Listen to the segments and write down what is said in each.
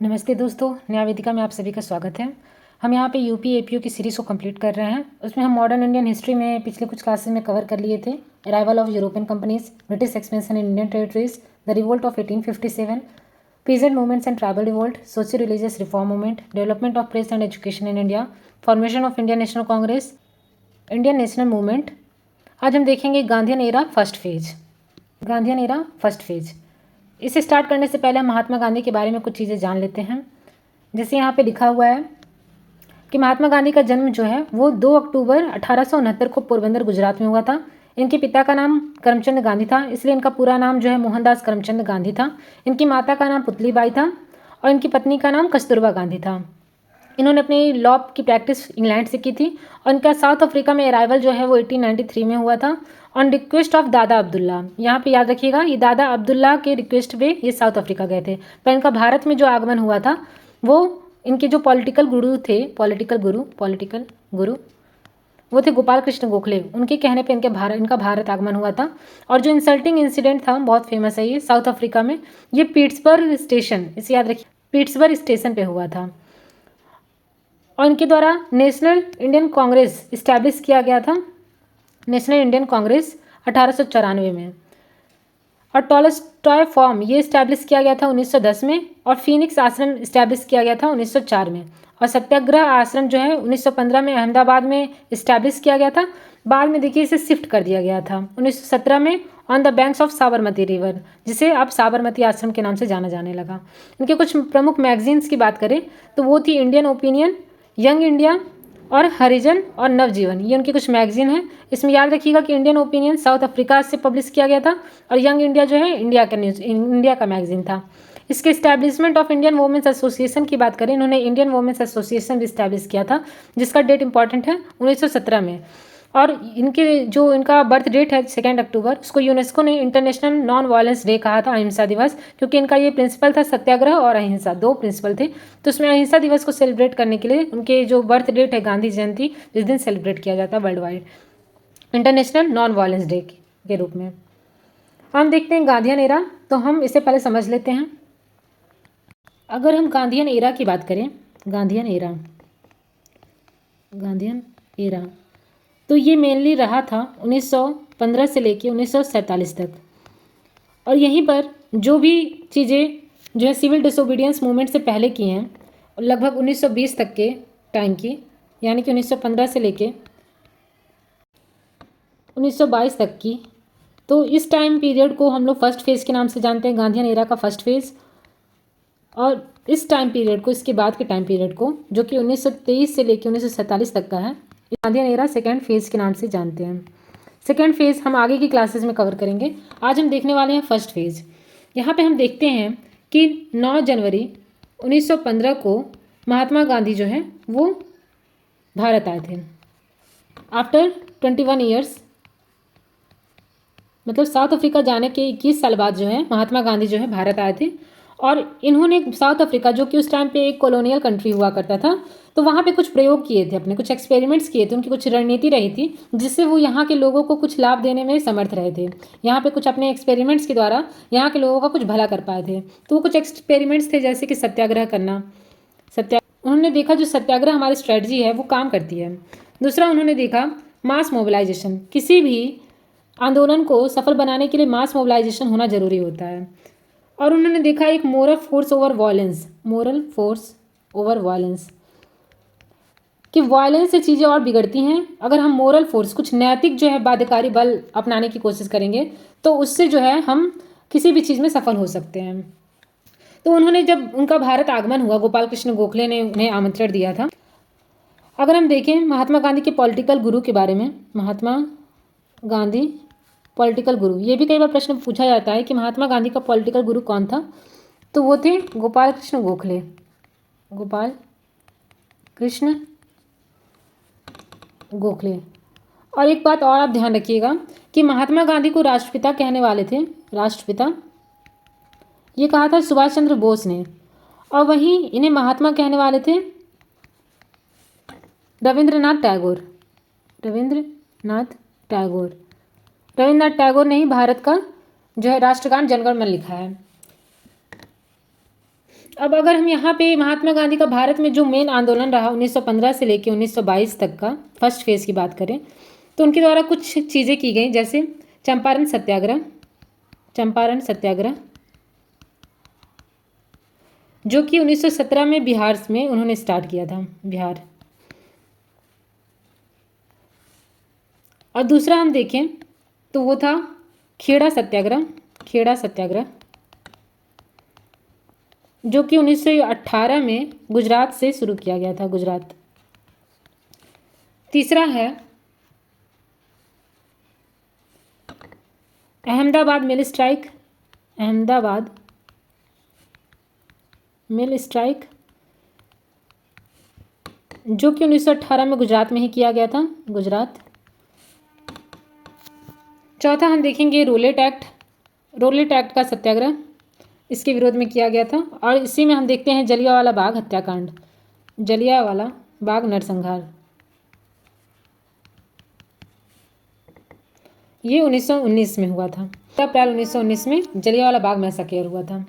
नमस्ते दोस्तों, न्याय वेदिका में आप सभी का स्वागत है। हम यहाँ पे यूपी एपीओ की सीरीज़ को कंप्लीट कर रहे हैं। उसमें हम मॉडर्न इंडियन हिस्ट्री में पिछले कुछ क्लासेस में कवर कर लिए थे। Arrival of European companies, British expansion in Indian territories, the revolt of 1857, peasant movements and tribal revolt, socio religious reform movement, development of press and education in India, formation of Indian National Congress, Indian national movement. आज हम देखेंगे Gandhian era first phase. Gandhian era first phase. इसे start करने से पहले हम महात्मा गांधी के बारे में कुछ चीज़ें जान लेते हैं। जैसे यहाँ पे लिखा हुआ है कि महात्मा गांधी का जन्म जो है वो 2 अक्टूबर 1869 को पोरबंदर गुजरात में हुआ था। इनके पिता का नाम करमचंद गांधी था, इसलिए इनका पूरा नाम जो है मोहनदास करमचंद गांधी था। इनकी माता का नाम पुतलीबाई था और इनकी पत्नी का नाम कस्तूरबा गांधी था। इन्होंने अपनी लॉ की प्रैक्टिस इंग्लैंड से की थी और इनका साउथ अफ्रीका में अराइवल जो है वो 1893 में हुआ था ऑन रिक्वेस्ट ऑफ दादा अब्दुल्ला। यहाँ पे याद रखिएगा, ये दादा अब्दुल्ला के रिक्वेस्ट पे ये साउथ अफ्रीका गए थे। पर इनका भारत में जो आगमन हुआ था वो इनके जो पॉलिटिकल गुरु वो थे गोपाल कृष्ण गोखले। उनके कहने पे इनका भारत आगमन हुआ था। और जो इंसल्टिंग इंसिडेंट था बहुत फेमस है ये साउथ अफ्रीका में, ये पीट्सबर्ग स्टेशन, इसे याद रखिए, पीट्सबर्ग स्टेशन पे हुआ था। और इनके द्वारा नेशनल इंडियन कांग्रेस इस्टेब्लिश किया गया था, नेशनल इंडियन कांग्रेस 1894 में। और टॉलस्टॉय फॉर्म ये इस्टेब्लिश किया गया था 1910 में। और फिनिक्स आश्रम इस्टेब्लिश किया गया था 1904 में। और सत्याग्रह आश्रम जो है 1915 में अहमदाबाद में इस्टेब्लिश किया गया था। बाद में देखिए इसे शिफ्ट कर दिया गया था 1917 में on the banks of Sabarmati river, जिसे अब साबरमती आश्रम के नाम से जाना जाने लगा। इनके कुछ प्रमुख मैगजीन्स की बात करें तो वो थी इंडियन ओपिनियन, यंग इंडिया और हरिजन और नवजीवन, ये उनकी कुछ मैगजीन है। इसमें याद रखिएगा कि इंडियन ओपिनियन साउथ अफ्रीका से पब्लिश किया गया था और यंग इंडिया जो है इंडिया का मैगजीन था। इसके establishment of Indian women's association की बात करें, इन्होंने इंडियन वुमेन्स एसोसिएशन भी इस्टेब्लिश किया था, जिसका डेट इंपॉर्टेंट है 1917 में। और इनका बर्थ डेट है 2 अक्टूबर, उसको यूनेस्को ने इंटरनेशनल नॉन वायलेंस डे कहा था, अहिंसा दिवस, क्योंकि इनका ये प्रिंसिपल था सत्याग्रह और अहिंसा, 2 प्रिंसिपल थे। तो उसमें अहिंसा दिवस को सेलिब्रेट करने के लिए उनके जो बर्थ डेट है गांधी जयंती, जिस दिन सेलिब्रेट किया जाता है world wide international non violence day के रूप में। हम देखते हैं गांधीयन एरा, तो हम इसे पहले समझ लेते हैं। अगर हम गांधीयन एरा की बात करें, गांधीयन एरा तो ये मेनली रहा था 1915 से लेके 1947 तक। और यहीं पर जो भी चीज़ें जो है सिविल डिसोबीडियंस मूवमेंट से पहले की हैं, लगभग 1920 तक के टाइम की, यानी कि 1915 से लेके 1922 तक की, तो इस टाइम पीरियड को हम लोग फर्स्ट फेज़ के नाम से जानते हैं, गांधीयन एरा का फर्स्ट फेज़। और इस टाइम पीरियड को, इसके बाद के टाइम पीरियड को, जो कि 1923 से लेकर 1947 तक का है, गांधीयन एरा सेकेंड फेज़ के नाम से जानते हैं। सेकेंड फेज़ हम आगे की क्लासेस में कवर करेंगे। आज हम देखने वाले हैं फर्स्ट फेज़। यहाँ पे हम देखते हैं कि 9 जनवरी 1915 को महात्मा गांधी जो है वो भारत आए थे। आफ्टर 21 ईयर्स, मतलब साउथ अफ्रीका जाने के 21 साल बाद जो है महात्मा गांधी जो है भारत आए थे। और इन्होंने साउथ अफ्रीका, जो कि उस टाइम पे एक कॉलोनियल कंट्री हुआ करता था, तो वहाँ पे कुछ प्रयोग किए थे, अपने कुछ एक्सपेरिमेंट्स किए थे, उनकी कुछ रणनीति रही थी जिससे वो यहाँ के लोगों को कुछ लाभ देने में समर्थ रहे थे। यहाँ पे कुछ अपने एक्सपेरिमेंट्स के द्वारा यहाँ के लोगों का कुछ भला कर पाए थे। तो वो कुछ एक्सपेरिमेंट्स थे, जैसे कि सत्याग्रह करना। उन्होंने देखा जो सत्याग्रह हमारी स्ट्रेटजी है वो काम करती है। दूसरा उन्होंने देखा मास मोबिलाइजेशन, किसी भी आंदोलन को सफल बनाने के लिए मास मोबिलाइजेशन होना जरूरी होता है। और उन्होंने देखा एक मोरल फोर्स ओवर वायलेंस, कि वायलेंस से चीज़ें और बिगड़ती हैं। अगर हम मोरल फोर्स, कुछ नैतिक जो है बाध्यकारी बल अपनाने की कोशिश करेंगे तो उससे जो है हम किसी भी चीज़ में सफल हो सकते हैं। तो उन्होंने, जब उनका भारत आगमन हुआ, गोपाल कृष्ण गोखले ने उन्हें आमंत्रण दिया था। अगर हम देखें महात्मा गांधी के पॉलिटिकल गुरु के बारे में, महात्मा गांधी पॉलिटिकल गुरु, ये भी कई बार प्रश्न पूछा जाता है कि महात्मा गांधी का पॉलिटिकल गुरु कौन था, तो वो थे गोपाल कृष्ण गोखले। और एक बात और आप ध्यान रखिएगा कि महात्मा गांधी को राष्ट्रपिता कहने वाले थे, राष्ट्रपिता ये कहा था सुभाष चंद्र बोस ने। और वहीं इन्हें महात्मा कहने वाले थे रविंद्रनाथ टैगोर ने ही भारत का जो है राष्ट्रगान जनगण मन लिखा है। अब अगर हम यहाँ पे महात्मा गांधी का भारत में जो मेन आंदोलन रहा 1915 से लेकर 1922 तक का फर्स्ट फेज की बात करें तो उनके द्वारा कुछ चीज़ें की गई, जैसे चंपारण सत्याग्रह, चंपारण सत्याग्रह जो कि 1917 में बिहार में उन्होंने स्टार्ट किया था, बिहार। और दूसरा हम देखें तो वो था खेड़ा सत्याग्रह, खेड़ा सत्याग्रह जो कि 1918 में गुजरात से शुरू किया गया था, गुजरात। तीसरा है अहमदाबाद मिल स्ट्राइक, अहमदाबाद मिल स्ट्राइक जो कि 1918 में गुजरात में ही किया गया था, गुजरात। चौथा हम देखेंगे रोलेट एक्ट, रोलेट एक्ट का सत्याग्रह इसके विरोध में किया गया था। और इसी में हम देखते हैं जलियांवाला बाग हत्याकांड, जलियांवाला बाग नरसंहार, ये 1919 में हुआ था, अप्रैल 1919 में जलियांवाला बाग मैसाकर हुआ था।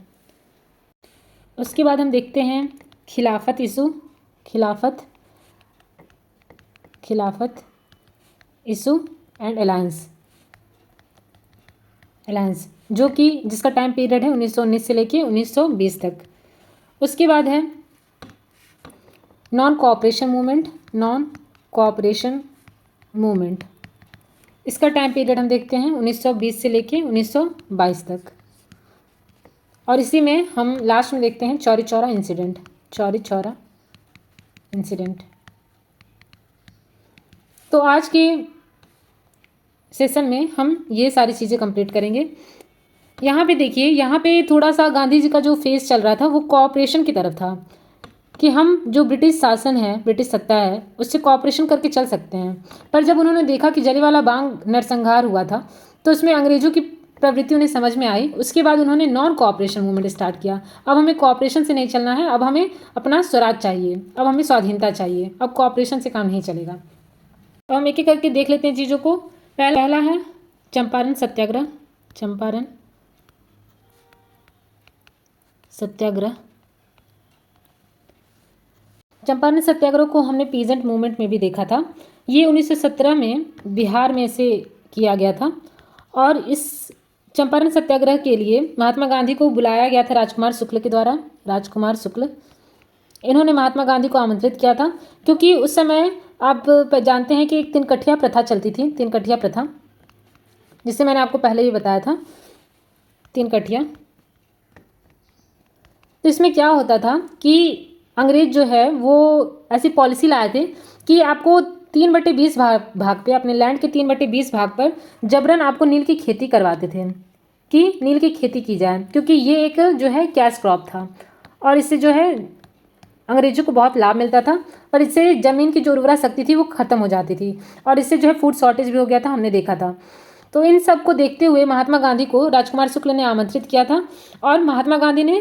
उसके बाद हम देखते हैं खिलाफत इशू, खिलाफत, खिलाफत इशू एंड अलायंस, अलायंस जो कि जिसका टाइम पीरियड है 1919 से लेके 1920 तक। उसके बाद है non cooperation movement, non cooperation movement, इसका टाइम पीरियड हम देखते हैं 1920 से लेके 1922 तक। और इसी में हम लास्ट में देखते हैं चौरी चौरा इंसिडेंट, चौरी चौरा इंसिडेंट। तो आज के सेशन में हम ये सारी चीज़ें कंप्लीट करेंगे। यहाँ पे देखिए, यहाँ पे थोड़ा सा गांधी जी का जो फेस चल रहा था वो कोऑपरेशन की तरफ था, कि हम जो ब्रिटिश शासन है, ब्रिटिश सत्ता है, उससे कोऑपरेशन करके चल सकते हैं। पर जब उन्होंने देखा कि जलियांवाला बाग नरसंहार हुआ था तो उसमें अंग्रेजों की प्रवृत्ति उन्हें समझ में आई। उसके बाद उन्होंने नॉन कोऑपरेशन मूवमेंट स्टार्ट किया। अब हमें कोऑपरेशन से नहीं चलना है, अब हमें अपना स्वराज चाहिए, अब हमें स्वाधीनता चाहिए, अब कोऑपरेशन से काम नहीं चलेगा। अब हम एक एक करके देख लेते हैं चीज़ों को। पहला है चंपारण सत्याग्रह, चंपारण सत्याग्रह। चंपारण सत्याग्रह को हमने पीजेंट मूवमेंट में भी देखा था। ये 1917 में बिहार में से किया गया था। और इस चंपारण सत्याग्रह के लिए महात्मा गांधी को बुलाया गया था राजकुमार शुक्ल के द्वारा, राजकुमार शुक्ल। इन्होंने महात्मा गांधी को आमंत्रित किया था क्योंकि उस समय आप जानते हैं कि एक तिनकठिया प्रथा चलती थी, तिनकठिया प्रथा, जिसे मैंने आपको पहले ही बताया था, तिनकठिया। तो इसमें क्या होता था कि अंग्रेज जो है वो ऐसी पॉलिसी लाए थे कि आपको 3/20 भाग पे, अपने लैंड के 3/20 भाग पर जबरन आपको नील की खेती करवाते थे, कि नील की खेती की जाए, क्योंकि ये एक जो है कैश क्रॉप था और इससे जो है अंग्रेजों को बहुत लाभ मिलता था। पर इससे ज़मीन की जो उर्वरा शक्ति थी वो ख़त्म हो जाती थी और इससे जो है फूड शॉर्टेज भी हो गया था, हमने देखा था। तो इन सब को देखते हुए महात्मा गांधी को राजकुमार शुक्ल ने आमंत्रित किया था और महात्मा गांधी ने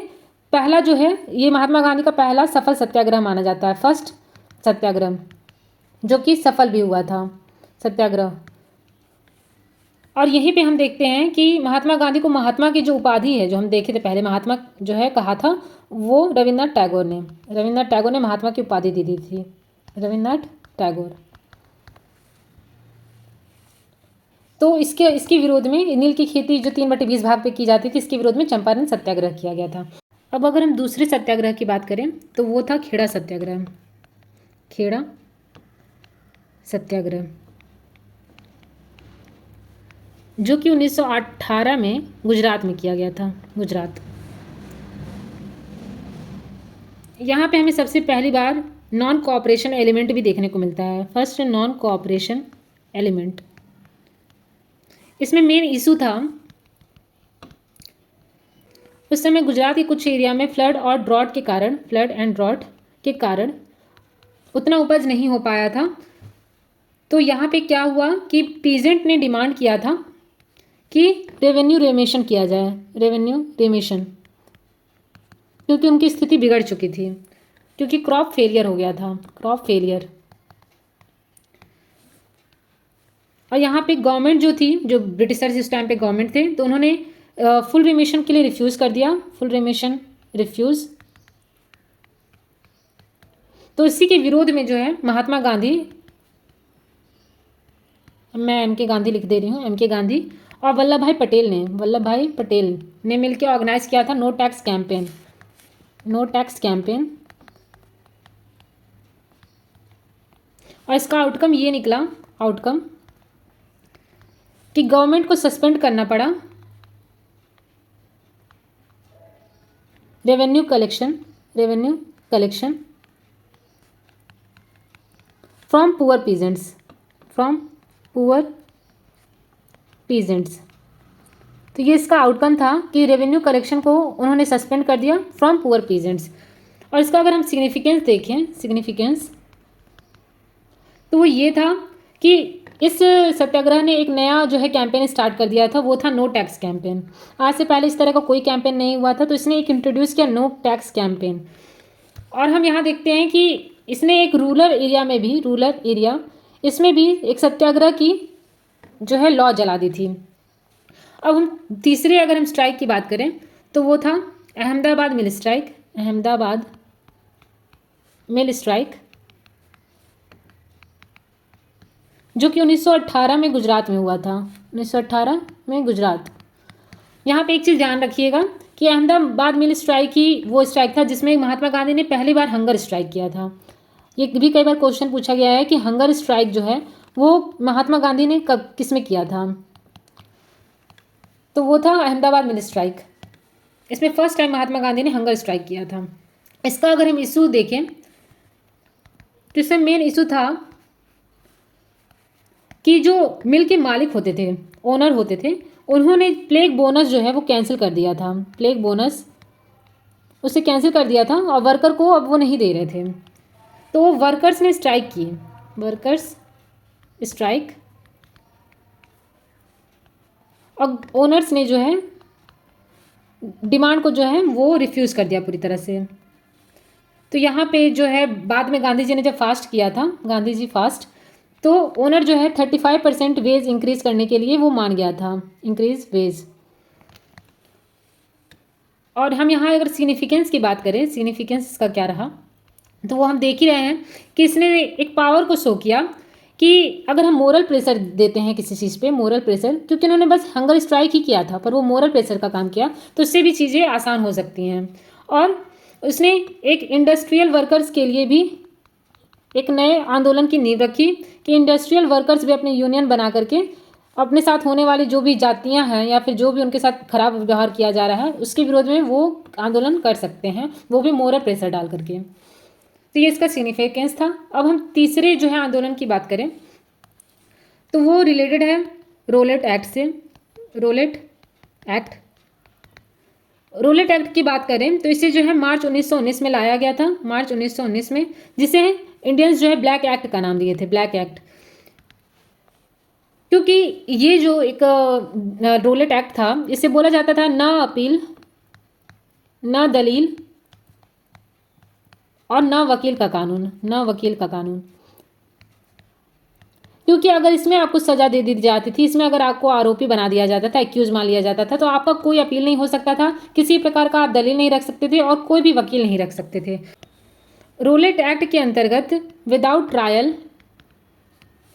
पहला जो है, ये महात्मा गांधी का पहला सफल सत्याग्रह माना जाता है, फर्स्ट सत्याग्रह, जो कि सफल भी हुआ था सत्याग्रह। और यहीं पे हम देखते हैं कि महात्मा गांधी को महात्मा की जो उपाधि है, जो हम देखे थे पहले, महात्मा जो है कहा था वो रविन्द्रनाथ टैगोर ने, रविन्द्रनाथ टैगोर ने महात्मा की उपाधि दी थी, रविन्द्रनाथ टैगोर। तो इसके विरोध में नील की खेती जो 3/20 भाग पे की जाती थी, इसके विरोध में चंपारण सत्याग्रह किया गया था। अब अगर हम दूसरे सत्याग्रह की बात करें तो वो था खेड़ा सत्याग्रह, खेड़ा सत्याग्रह, जो कि 1918 में गुजरात में किया गया था, गुजरात। यहाँ पे हमें सबसे पहली बार नॉन कोऑपरेशन एलिमेंट भी देखने को मिलता है। फर्स्ट नॉन कोऑपरेशन एलिमेंट, इसमें मेन इशू था उस समय गुजरात के कुछ एरिया में फ्लड और ड्रॉट के कारण, फ्लड एंड ड्रॉट के कारण उतना उपज नहीं हो पाया था। तो यहाँ पे क्या हुआ कि पीजेंट ने डिमांड किया था कि रेवेन्यू रेमेशन किया जाए, रेवेन्यू रेमेशन, क्योंकि उनकी स्थिति बिगड़ चुकी थी, क्योंकि क्रॉप फेलियर हो गया था, क्रॉप फेलियर। और यहाँ पे गवर्नमेंट जो थी, जो ब्रिटिशर्स इस टाइम पे गवर्नमेंट थे, तो उन्होंने फुल रेमेशन के लिए रिफ्यूज़ कर दिया, फुल रेमेशन रिफ्यूज़ तो इसी के विरोध में जो है महात्मा गांधी, मैं एम के गांधी लिख दे रही हूँ, एम के गांधी और वल्लभ भाई पटेल ने मिलकर ऑर्गेनाइज किया था no tax campaign, no tax campaign. और इसका आउटकम ये निकला, आउटकम कि गवर्नमेंट को सस्पेंड करना पड़ा revenue collection from poor peasants. तो ये इसका आउटकम था कि रेवेन्यू कलेक्शन को उन्होंने सस्पेंड कर दिया फ्रॉम पुअर पीजेंट्स। और इसका अगर हम सिग्निफिकेंस देखें, तो वो ये था कि इस सत्याग्रह ने एक नया जो है कैंपेन स्टार्ट कर दिया था, वो था नो टैक्स कैंपेन। आज से पहले इस तरह का कोई कैंपेन नहीं हुआ था, तो इसने एक इंट्रोड्यूस किया नो टैक्स कैंपेन। और हम यहाँ देखते हैं कि इसने एक रूरल एरिया इसमें भी एक सत्याग्रह की जो है लॉ जला दी थी। अब हम तीसरे अगर हम स्ट्राइक की बात करें तो वो था अहमदाबाद मिल स्ट्राइक, जो कि 1918 में गुजरात में हुआ था, 1918 में गुजरात। यहाँ पे एक चीज़ ध्यान रखिएगा कि अहमदाबाद मिल स्ट्राइक ही वो स्ट्राइक था जिसमें महात्मा गांधी ने पहली बार हंगर स्ट्राइक किया था। ये भी कई बार क्वेश्चन पूछा गया है कि हंगर स्ट्राइक जो है वो महात्मा गांधी ने कब किस में किया था, तो वो था अहमदाबाद मिल स्ट्राइक। इसमें फर्स्ट टाइम महात्मा गांधी ने हंगर स्ट्राइक किया था। इसका अगर हम इशू देखें तो इसमें मेन इशू था कि जो मिल के मालिक होते थे, ओनर होते थे, उन्होंने प्लेग बोनस जो है वो कैंसिल कर दिया था, प्लेग बोनस उसे कैंसिल कर दिया था और वर्कर को अब वो नहीं दे रहे थे। तो वर्कर्स ने स्ट्राइक की, वर्कर्स स्ट्राइक, और ओनर्स ने जो है डिमांड को जो है वो रिफ्यूज़ कर दिया पूरी तरह से। तो यहाँ पे जो है बाद में गांधी जी ने जब फास्ट किया था, गांधी जी फास्ट, तो ओनर जो है 35% वेज इंक्रीज करने के लिए वो मान गया था, इंक्रीज वेज। और हम यहाँ अगर सिग्निफिकेंस की बात करें, सिग्निफिकेंस इसका क्या रहा, तो वो हम देख ही रहे हैं कि इसने एक पावर को शो किया कि अगर हम मोरल प्रेशर देते हैं किसी चीज़ पे, मोरल प्रेशर, क्योंकि उन्होंने बस हंगर स्ट्राइक ही किया था पर वो मोरल प्रेशर का काम किया, तो इससे भी चीज़ें आसान हो सकती हैं। और उसने एक इंडस्ट्रियल वर्कर्स के लिए भी एक नए आंदोलन की नींव रखी कि इंडस्ट्रियल वर्कर्स भी अपने यूनियन बना करके अपने साथ होने वाली जो भी जातियां हैं या फिर जो भी उनके साथ खराब व्यवहार किया जा रहा है उसके विरोध में वो आंदोलन कर सकते हैं, वो भी मोरल प्रेशर डाल करके। तो ये इसका सिग्निफिकेंस था। अब हम तीसरे जो है आंदोलन की बात करें तो वो रिलेटेड है रोलेट एक्ट से। रोलेट एक्ट की बात करें तो इसे जो है मार्च 1919 में लाया गया था, मार्च 1919 में, जिसे इंडियंस जो है ब्लैक एक्ट का नाम दिए थे, ब्लैक एक्ट। क्योंकि ये जो एक रोलेट एक्ट था, इससे बोला जाता था ना अपील, ना दलील और ना वकील का कानून, ना वकील का कानून। क्योंकि अगर इसमें आपको सजा दे दी जाती थी, इसमें अगर आपको आरोपी बना दिया जाता था, एक्यूज मान लिया जाता था, तो आपका कोई अपील नहीं हो सकता था, किसी प्रकार का आप दलील नहीं रख सकते थे और कोई भी वकील नहीं रख सकते थे। रोलेट एक्ट के अंतर्गत विदाउट ट्रायल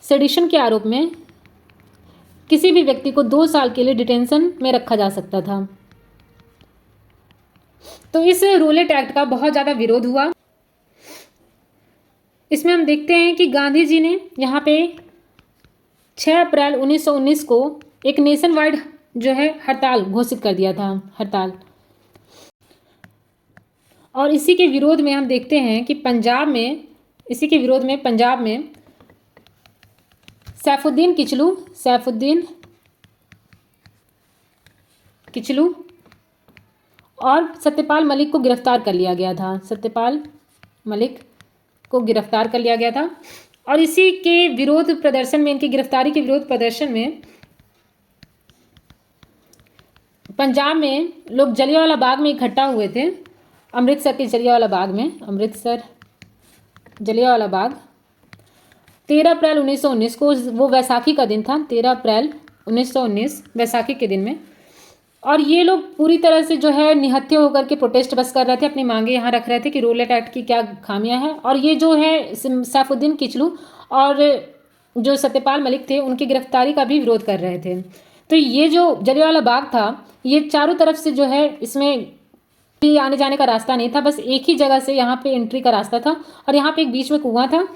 सेडिशन के आरोप में किसी भी व्यक्ति को 2 साल के लिए डिटेंशन में रखा जा सकता था। तो इस रोलेट एक्ट का बहुत ज़्यादा विरोध हुआ। इसमें हम देखते हैं कि गांधी जी ने यहाँ पे 6 अप्रैल 1919 को एक नेशन वाइड जो है हड़ताल घोषित कर दिया था, हड़ताल। और इसी के विरोध में हम देखते हैं कि पंजाब में सैफुद्दीन किचलू और सत्यपाल मलिक को गिरफ्तार कर लिया गया था, सत्यपाल मलिक को गिरफ्तार कर लिया गया था। और इसी के विरोध प्रदर्शन में, इनकी गिरफ्तारी के विरोध प्रदर्शन में पंजाब में लोग जलियांवाला बाग में इकट्ठा हुए थे, अमृतसर के जलियांवाला बाग में, अमृतसर जलियांवाला बाग। 13 अप्रैल 1919 को, वो वैसाखी का दिन था, 13 अप्रैल 1919 वैसाखी के दिन में। और ये लोग पूरी तरह से जो है निहत्थे होकर के प्रोटेस्ट बस कर रहे थे, अपनी मांगे यहाँ रख रहे थे कि रूलेट एक्ट की क्या खामियां हैं। और ये जो है सैफुद्दीन किचलू और जो सत्यपाल मलिक थे उनकी गिरफ्तारी का भी विरोध कर रहे थे। तो ये जो जलियांवाला बाग था, ये चारों तरफ से जो है इसमें भी आने जाने का रास्ता नहीं था, बस एक ही जगह से यहाँ पे एंट्री का रास्ता था और यहाँ पे एक बीच में कुआं था।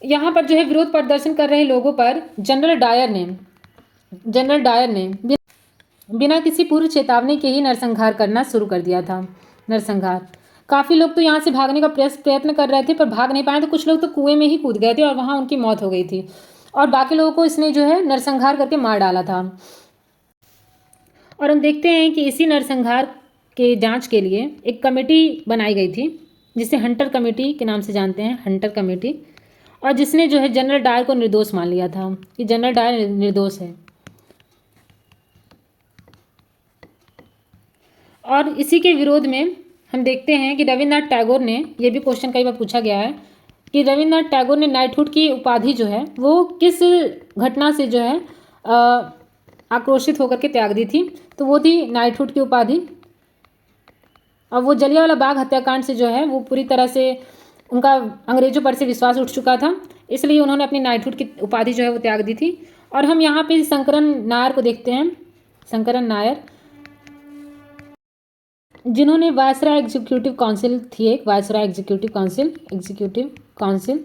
यहाँ पर जो है विरोध प्रदर्शन कर रहे लोगों पर जनरल डायर ने बिना किसी पूर्व चेतावनी के ही नरसंहार करना शुरू कर दिया था। नरसंहार, काफ़ी लोग तो यहाँ से भागने का प्रयत्न कर रहे थे पर भाग नहीं पाए, तो कुछ लोग तो कुएं में ही कूद गए थे और वहाँ उनकी मौत हो गई थी और बाकी लोगों को इसने जो है नरसंहार करके मार डाला था। और हम देखते हैं कि इसी नरसंहार के जांच के लिए एक कमेटी बनाई गई थी जिसे हंटर कमेटी के नाम से जानते हैं, हंटर कमेटी, और जिसने जो है जनरल डायर को निर्दोष मान लिया था कि जनरल डायर निर्दोष है। और इसी के विरोध में हम देखते हैं कि रविन्द्रनाथ टैगोर ने, ये भी क्वेश्चन कई बार पूछा गया है कि रविन्द्रनाथ टैगोर ने नाइटहुड की उपाधि जो है वो किस घटना से जो है आक्रोशित होकर के त्याग दी थी, तो वो थी नाइटहुड की उपाधि। और वो जलियांवाला बाग हत्याकांड से जो है वो पूरी तरह से उनका अंग्रेजों पर से विश्वास उठ चुका था, इसलिए उन्होंने अपनी नाइटहुड की उपाधि जो है वो त्याग दी थी। और हम यहाँ पे शंकरन नायर को देखते हैं, शंकरन नायर, जिन्होंने वायसराय एग्जीक्यूटिव काउंसिल थी, एक वायसराय एग्जीक्यूटिव काउंसिल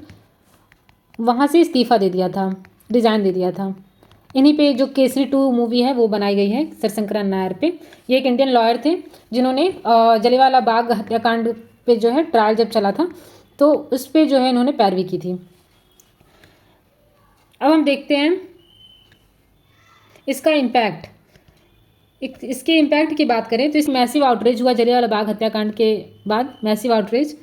वहाँ से इस्तीफा दे दिया था, रिजाइन दे दिया था। इन्हीं पे जो केसरी 2 मूवी है वो बनाई गई है सर शंकरन नायर पे। ये एक इंडियन लॉयर थे जिन्होंने जलियांवाला बाग हत्याकांड पे जो है ट्रायल जब चला था तो उस पर जो है इन्होंने पैरवी की थी। अब हम देखते हैं इसका इम्पैक्ट। इसके इम्पैक्ट की बात करें तो इस मैसिव आउटरीच हुआ जलियांवाला बाग हत्याकांड के बाद, मैसिव आउटरीच,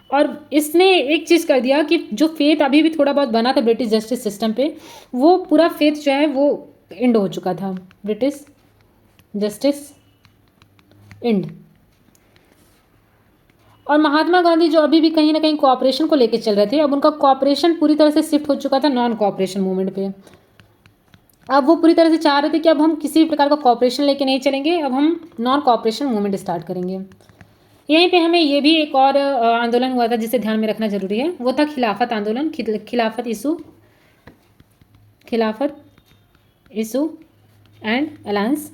और इसने एक चीज़ कर दिया कि जो फेथ अभी भी थोड़ा बहुत बना था ब्रिटिश जस्टिस सिस्टम पे, वो पूरा फेथ जो है वो एंड हो चुका था, ब्रिटिश जस्टिस एंड। और महात्मा गांधी जो अभी भी कहीं ना कहीं कोऑपरेशन को लेकर चल रहे थे, अब उनका कोऑपरेशन पूरी तरह से शिफ्ट हो चुका था नॉन कोऑपरेशन मूवमेंट पे। अब वो पूरी तरह से चाह रहे थे कि अब हम किसी प्रकार का कोऑपरेशन लेके नहीं चलेंगे, अब हम नॉन कोऑपरेशन मूवमेंट स्टार्ट करेंगे। यहीं पे हमें ये भी एक और आंदोलन हुआ था जिसे ध्यान में रखना जरूरी है, वो था खिलाफत आंदोलन, खिलाफत इशू एंड अलायंस,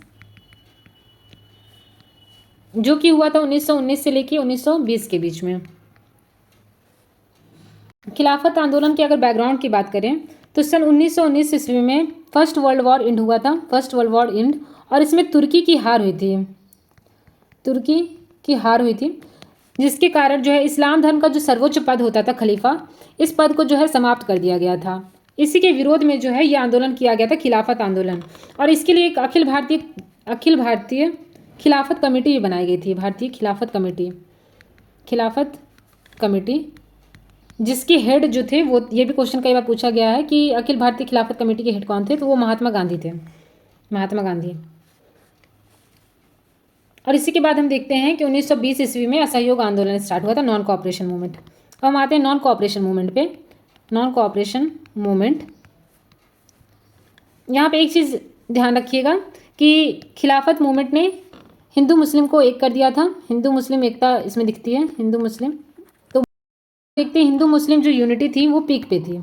जो कि हुआ था 1919 से लेकर 1920 के बीच में। खिलाफत आंदोलन के अगर बैकग्राउंड की बात करें तो सन 1919 ईस्वी में फर्स्ट वर्ल्ड वॉर एंड हुआ था, फर्स्ट वर्ल्ड वॉर एंड, और इसमें तुर्की की हार हुई थी, जिसके कारण जो है इस्लाम धर्म का जो सर्वोच्च पद होता था खलीफा, इस पद को जो है समाप्त कर दिया गया था। इसी के विरोध में जो है ये आंदोलन किया गया था, खिलाफत आंदोलन, और इसके लिए एक अखिल भारतीय खिलाफत कमेटी भी बनाई गई थी, भारतीय खिलाफत कमेटी, जिसके हेड जो थे वो, ये भी क्वेश्चन कई बार पूछा गया है कि अखिल भारतीय खिलाफत कमेटी के हेड कौन थे, तो वो महात्मा गांधी थे, महात्मा गांधी। और इसी के बाद हम देखते हैं कि 1920 ईस्वी में असहयोग आंदोलन स्टार्ट हुआ था, नॉन कोऑपरेशन मूवमेंट। अब हम आते हैं नॉन कोऑपरेशन मूवमेंट पे। नॉन कोऑपरेशन मूवमेंट, यहाँ पे एक चीज़ ध्यान रखिएगा कि खिलाफत मूवमेंट ने हिंदू मुस्लिम को एक कर दिया था, हिंदू मुस्लिम एकता इसमें दिखती है, हिंदू मुस्लिम, तो देखते हैं हिंदू मुस्लिम जो यूनिटी थी वो पीक पे थी।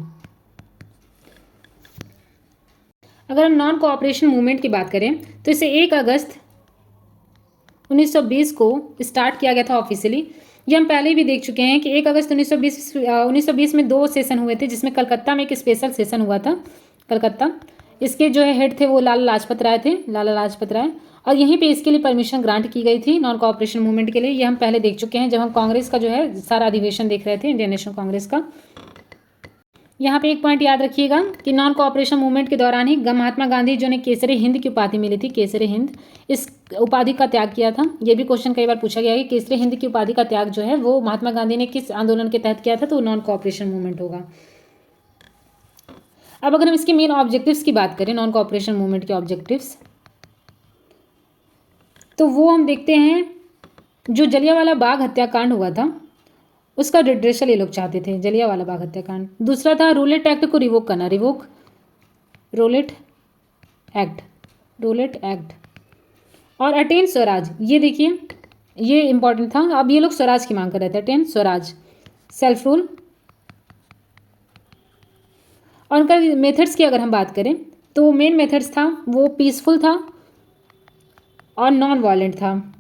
अगर हम नॉन कोऑपरेशन मूवमेंट की बात करें तो इसे 1 अगस्त 1920 को स्टार्ट किया गया था ऑफिशियली। ये हम पहले भी देख चुके हैं कि 1 अगस्त 1920 में 2 सेशन हुए थे, जिसमें कलकत्ता में एक स्पेशल सेशन हुआ था, कलकत्ता। इसके जो है हेड थे वो लाला लाजपत राय, और यहीं पे इसके लिए परमिशन ग्रांट की गई थी नॉन कोऑपरेशन मूवमेंट के लिए। ये हम पहले देख चुके हैं जब हम कांग्रेस का जो है सारा अधिवेशन देख रहे थे, इंडियन नेशनल कांग्रेस का। यहाँ पे एक पॉइंट याद रखिएगा कि नॉन कोऑपरेशन मूवमेंट के दौरान ही महात्मा गांधी जो ने केसरी हिंद की उपाधि मिली थी, केसरी हिंद, इस उपाधि का त्याग किया था। ये भी क्वेश्चन कई बार पूछा गया है कि केसरी हिंद की उपाधि का त्याग जो है वो महात्मा गांधी ने किस आंदोलन के तहत किया था, तो नॉन कोऑपरेशन मूवमेंट होगा। अब अगर हम इसके मेन ऑब्जेक्टिव्स की बात करें, नॉन कोऑपरेशन मूवमेंट के ऑब्जेक्टिव्स, तो वो हम देखते हैं जो जलियांवाला बाग हत्याकांड हुआ था उसका रिड्रेसल ये लोग चाहते थे, जलियांवाला बाग हत्याकांड। दूसरा था रूलेट एक्ट को रिवोक करना, रूलेट एक्ट। और अटेन स्वराज, ये देखिए ये इंपॉर्टेंट था। अब ये लोग स्वराज की मांग कर रहे थे, अटेन स्वराज, सेल्फ रूल। और उनका मेथड्स की अगर हम बात करें तो मेन मेथड्स था वो पीसफुल था और नॉन वायलेंट था,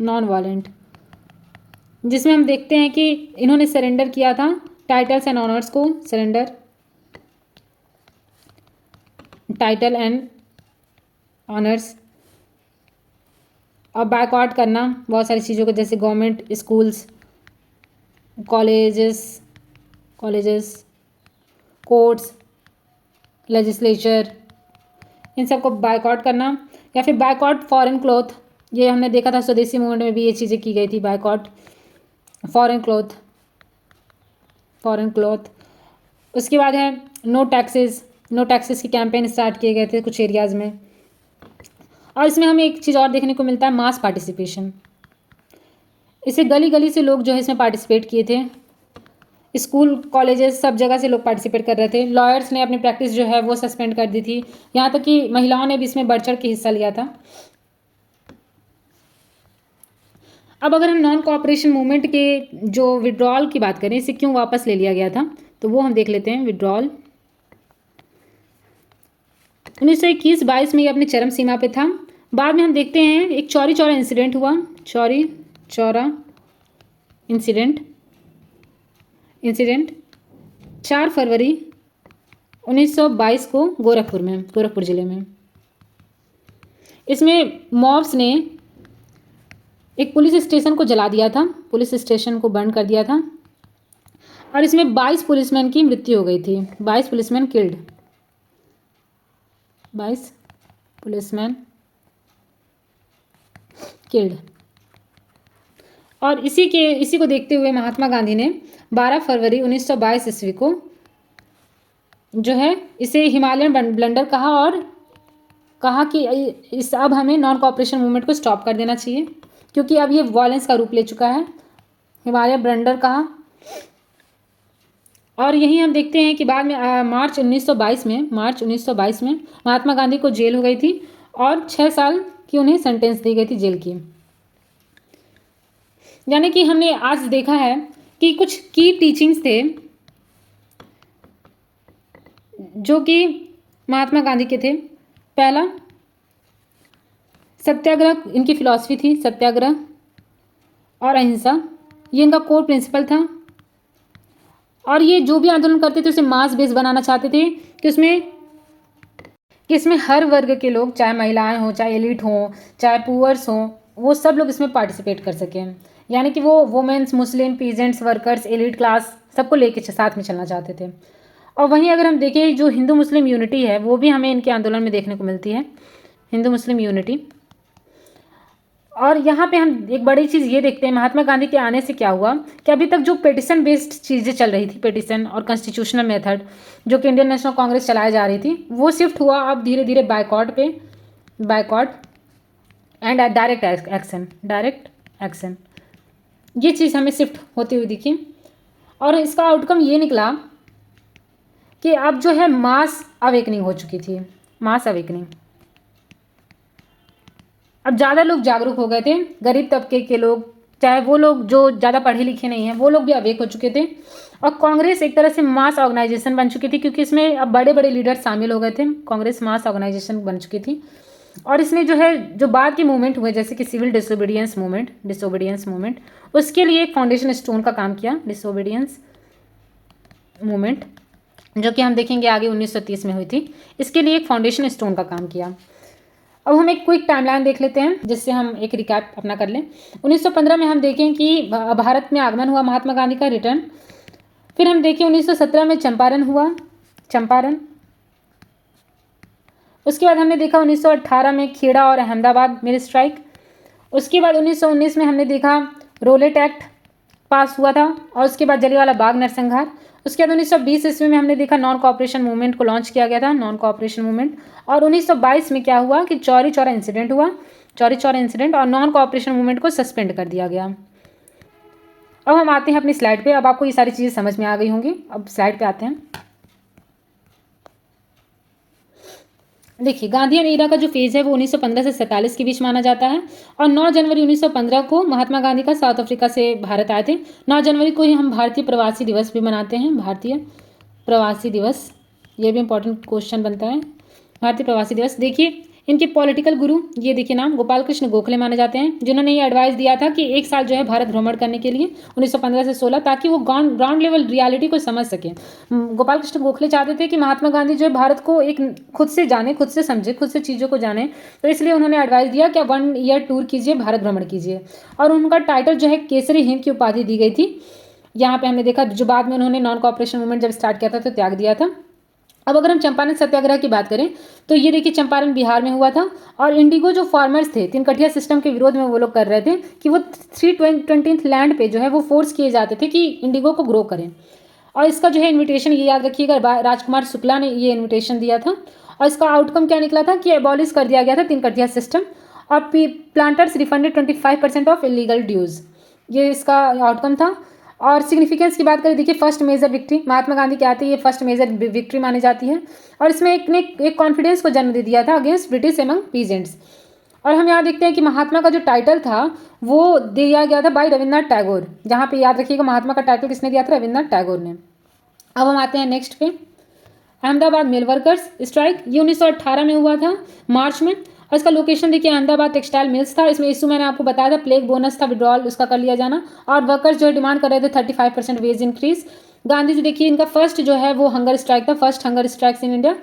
नॉन वायलेंट, जिसमें हम देखते हैं कि इन्होंने सरेंडर किया था टाइटल्स एंड ऑनर्स को, सरेंडर टाइटल एंड ऑनर्स, और बैकआउट करना बहुत सारी चीज़ों को, जैसे government schools, colleges courts, legislature, इन सबको बाइकआउट करना। या फिर बाइकआउट फॉरेन क्लॉथ, ये हमने देखा था स्वदेशी मूवमेंट में भी ये चीज़ें की गई थी, बाइकआउट फॉरेन क्लॉथ। उसके बाद है नो टैक्सेस की कैंपेन स्टार्ट किए गए थे कुछ एरियाज़ में। और इसमें हमें एक चीज़ और देखने को मिलता है, मास पार्टिसिपेशन। इसे गली गली से लोग जो है इसमें पार्टिसिपेट किए थे, स्कूल कॉलेजेस सब जगह से लोग पार्टिसिपेट कर रहे थे। लॉयर्स ने अपनी प्रैक्टिस जो है वो सस्पेंड कर दी थी, यहाँ तक कि महिलाओं ने भी इसमें बढ़ चढ़ के हिस्सा लिया था। अब अगर हम नॉन कोऑपरेशन मूवमेंट के जो विड्रॉल की बात करें, इसे क्यों वापस ले लिया गया था, तो वो हम देख लेते हैं। विड्रॉल 1921-22 में ये अपनी चरम सीमा पे था। बाद में हम देखते हैं एक चौरी चौरा इंसिडेंट हुआ, चौरी चौरा इंसिडेंट 4 फरवरी 1922 को गोरखपुर ज़िले में। इसमें मॉब्स ने एक पुलिस स्टेशन को जला दिया था, पुलिस स्टेशन को बर्न कर दिया था, और इसमें 22 पुलिसमैन की मृत्यु हो गई थी, 22 पुलिसमैन किल्ड, 22 पुलिसमैन किल्ड। और इसी को देखते हुए महात्मा गांधी ने 12 फरवरी 1922 ईस्वी को जो है इसे हिमालयन ब्लंडर कहा, और कहा कि इस अब हमें नॉन कोऑपरेशन मूवमेंट को स्टॉप कर देना चाहिए, क्योंकि अब ये वायलेंस का रूप ले चुका है, हिमालयन ब्लंडर कहा। और यही हम देखते हैं कि बाद में मार्च 1922 में महात्मा गांधी को जेल हो गई थी, और 6 साल की उन्हें सेंटेंस दी गई थी जेल की। यानी कि हमने आज देखा है कि कुछ की टीचिंग्स थे जो कि महात्मा गांधी के थे। पहला, सत्याग्रह इनकी फिलॉसफी थी, सत्याग्रह और अहिंसा, ये इनका कोर प्रिंसिपल था। और ये जो भी आंदोलन करते थे उसे मास बेस बनाना चाहते थे कि इसमें हर वर्ग के लोग, चाहे महिलाएं हों, चाहे एलिट हों, चाहे पुअर्स हों, वो सब लोग इसमें पार्टिसिपेट कर सकें। यानी कि वो वुमेन्स, मुस्लिम, पीजेंट्स, वर्कर्स, एलिट क्लास सबको लेके साथ में चलना चाहते थे। और वहीं अगर हम देखें जो हिंदू मुस्लिम यूनिटी है वो भी हमें इनके आंदोलन में देखने को मिलती है, हिंदू मुस्लिम यूनिटी। और यहाँ पे हम एक बड़ी चीज़ ये देखते हैं, महात्मा गांधी के आने से क्या हुआ कि अभी तक जो पेटिशन बेस्ड चीज़ें चल रही थी, पेटिशन और कॉन्स्टिट्यूशनल मेथड जो कि इंडियन नेशनल कांग्रेस चलाई जा रही थी, वो शिफ्ट हुआ अब धीरे धीरे बाइकॉट एंड डायरेक्ट एक्शन, ये चीज़ हमें शिफ्ट होती हुई दिखी। और इसका आउटकम ये निकला कि अब जो है मास अवेकनिंग हो चुकी थी, मास अवेकनिंग। अब ज़्यादा लोग जागरूक हो गए थे, गरीब तबके के लोग, चाहे वो लोग जो ज़्यादा पढ़े लिखे नहीं हैं, वो लोग भी अवेक हो चुके थे। और कांग्रेस एक तरह से मास ऑर्गेनाइजेशन बन चुकी थी, क्योंकि इसमें अब बड़े बड़े लीडर शामिल हो गए थे। कांग्रेस मास ऑर्गेनाइजेशन बन चुकी थी। और इसने जो है जो बाद के मूवमेंट हुए, जैसे कि सिविल डिसोबीडियंस मूवमेंट, उसके लिए एक फाउंडेशन स्टोन का काम किया, डिसोबीडियंस मूवमेंट, जो कि हम देखेंगे आगे 1930 में हुई थी। इसके लिए एक फाउंडेशन स्टोन का काम किया। अब हम एक क्विक टाइमलाइन देख लेते हैं जिससे हम एक रिकैप अपना कर लें। 1915 में हम देखें कि भारत में आगमन हुआ महात्मा गांधी का, रिटर्न। फिर हम देखें 1917 में चंपारण हुआ, उसके बाद हमने देखा 1918 में खेड़ा और अहमदाबाद में स्ट्राइक। उसके बाद 1919 में हमने देखा रोलेट एक्ट पास हुआ था, और उसके बाद जलियांवाला बाग नरसंहार। उसके बाद 1920 ईस्वी में हमने देखा नॉन कोऑपरेशन मूवमेंट को लॉन्च किया गया था, नॉन कोऑपरेशन मूवमेंट। और 1922 में क्या हुआ कि चौरी चौरा इंसिडेंट हुआ, और नॉन कोऑपरेशन मूवमेंट को सस्पेंड कर दिया गया। अब हम आते हैं अपनी स्लाइड पे। अब आपको ये सारी चीज़ें समझ में आ गई होंगी। अब स्लाइड पे आते हैं। देखिए, गांधीयन एरा का जो फेज़ है वो 1915 से 47 के बीच माना जाता है और 9 जनवरी 1915 को महात्मा गांधी का साउथ अफ्रीका से भारत आए थे। 9 जनवरी को ही हम भारतीय प्रवासी दिवस भी मनाते हैं, भारतीय प्रवासी दिवस। ये भी इंपॉर्टेंट क्वेश्चन बनता है, भारतीय प्रवासी दिवस। देखिए, इनके पॉलिटिकल गुरु, ये देखिए नाम, गोपाल कृष्ण गोखले माने जाते हैं, जिन्होंने ये एडवाइस दिया था कि 1 साल जो है भारत भ्रमण करने के लिए 1915 से 16, ताकि वो ग्राउंड लेवल रियलिटी को समझ सकें। गोपाल कृष्ण गोखले चाहते थे कि महात्मा गांधी जो है भारत को एक खुद से जाने, खुद से समझे, खुद से चीज़ों को जाने, तो इसलिए उन्होंने एडवाइस दिया कि 1 ईयर टूर कीजिए, भारत भ्रमण कीजिए। और उनका टाइटल जो है केसरी हिंद की उपाधि दी गई थी। यहाँ पे हमने देखा, जो बाद में उन्होंने नॉन कॉपरेशन मूवमेंट जब स्टार्ट किया था तो त्याग दिया था। अब अगर हम चंपारण सत्याग्रह की बात करें तो ये देखिए, चंपारण बिहार में हुआ था और इंडिगो जो फार्मर्स थे, तिनकठिया सिस्टम के विरोध में वो लोग कर रहे थे कि वो 320th लैंड पे जो है वो फोर्स किए जाते थे कि इंडिगो को ग्रो करें। और इसका जो है इन्विटेशन, ये याद रखिएगा, राजकुमार शुक्ला ने ये इन्विटेशन दिया था और इसका आउटकम क्या निकला था कि एबॉलिश कर दिया गया था तिनकठिया सिस्टम और planters refunded 25% of illegal dues. ये इसका आउटकम था। और सिग्निफिकेंस की बात करें, देखिए, first major victory, Mahatma Gandhi के आते ये फर्स्ट मेजर विक्ट्री मानी जाती है और इसमें एक कॉन्फिडेंस को जन्म दे दिया था अगेंस्ट ब्रिटिश एमंग पीजेंट्स। और हम यहाँ देखते हैं कि महात्मा का जो टाइटल था वो दिया गया था बाय रविन्द्रनाथ टैगोर। जहाँ पे याद रखिएगा, महात्मा का टाइटल किसने दिया था? रविन्द्रनाथ टैगोर ने। अब हम आते हैं नेक्स्ट पे, अहमदाबाद मिल वर्कर्स स्ट्राइक। ये 1918 में हुआ था, मार्च में। और इसका लोकेशन देखिए, अहमदाबाद टेक्सटाइल मिल्स था। इसमें इशू मैंने आपको बताया था, प्लेग बोनस था, विड्रॉल उसका कर लिया जाना, और वर्कर्स जो है डिमांड कर रहे थे 35% वेज इंक्रीज। गांधी जी, देखिए, इनका फर्स्ट जो है वो हंगर स्ट्राइक था, first hunger strikes in India,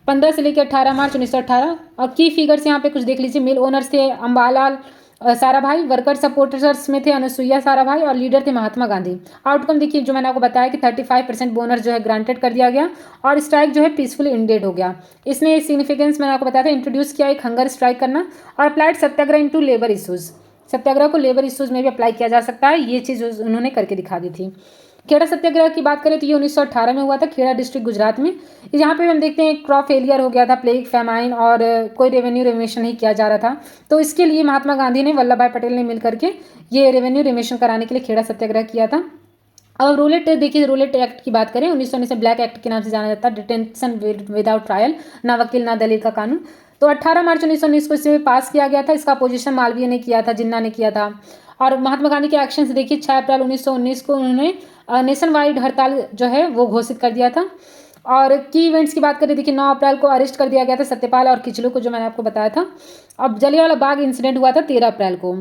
15 से लेकर 18 मार्च 1918। और की फिगर्स यहाँ पे कुछ देख लीजिए। मिल ओनर्स थे अम्बालाल साराभाई, वर्कर सपोर्टर्स में थे अनुसुईया साराभाई और लीडर थे महात्मा गांधी। आउटकम देखिए, जो मैंने आपको बताया कि 35% बोनस जो है ग्रांटेड कर दिया गया और स्ट्राइक जो है पीसफुली इंडेड हो गया। इसने सिग्निफिकेंस मैंने आपको बताया था, इंट्रोड्यूस किया एक हंगर स्ट्राइक करना और अप्लाइड सत्याग्रह इनटू लेबर इशूज़। सत्याग्रह को लेबर इशूज़ में भी अप्लाई किया जा सकता है, ये चीज़ उन्होंने करके दिखा दी थी। खेड़ा सत्याग्रह की बात करें तो ये 1918 में हुआ था, खेड़ा डिस्ट्रिक्ट गुजरात में। यहाँ पे हम देखते हैं क्रॉप फेलियर हो गया था, प्लेग, फैमाइन और कोई रेवेन्यू रिमेशन नहीं किया जा रहा था। तो इसके लिए महात्मा गांधी ने, वल्लभ भाई पटेल ने मिल करके ये रेवेन्यू रिमेशन कराने के लिए खेड़ा सत्याग्रह किया था। अब रूलेट, देखिए, रूलेट एक्ट की बात करें, 1919 से ब्लैक एक्ट के नाम से जाना जाता है, डिटेंशन विदाउट ट्रायल, ना वकील ना दलील का कानून। तो 18 मार्च 1919 को इसे पास किया गया था। इसका अपोजिशन मालवीय ने किया था, जिन्ना ने किया था। और महात्मा गांधी के एक्शन से देखिए, 6 अप्रैल 1919 को उन्होंने नेशन वाइड हड़ताल जो है वो घोषित कर दिया था। और की इवेंट्स की बात करें, देखिए, 9 अप्रैल को अरेस्ट कर दिया गया था सत्यपाल और किचलू को, जो मैंने आपको बताया था। अब जलियांवाला बाग इंसिडेंट हुआ था 13 अप्रैल को।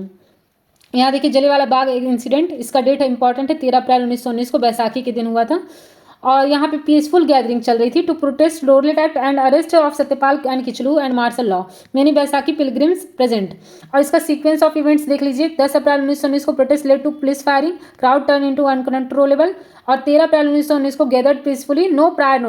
यहाँ देखिए, जलियांवाला बाग एक इंसिडेंट, इसका डेट इंपॉर्टेंट है, 13 अप्रैल 1919 को, बैसाखी के दिन हुआ था। और यहाँ पे पीसफुल गैदरिंग चल रही थी to protest Rowlatt act and arrest of Satyapal and Kitchlew and martial law, many Baisakhi pilgrims present. और इसका सीक्वेंस ऑफ इवेंट्स देख लीजिए, 10 अप्रैल 1919 को protest led to police firing, crowd turn into uncontrollable. और 13 अप्रैल 1919 को gathered peacefully, no prior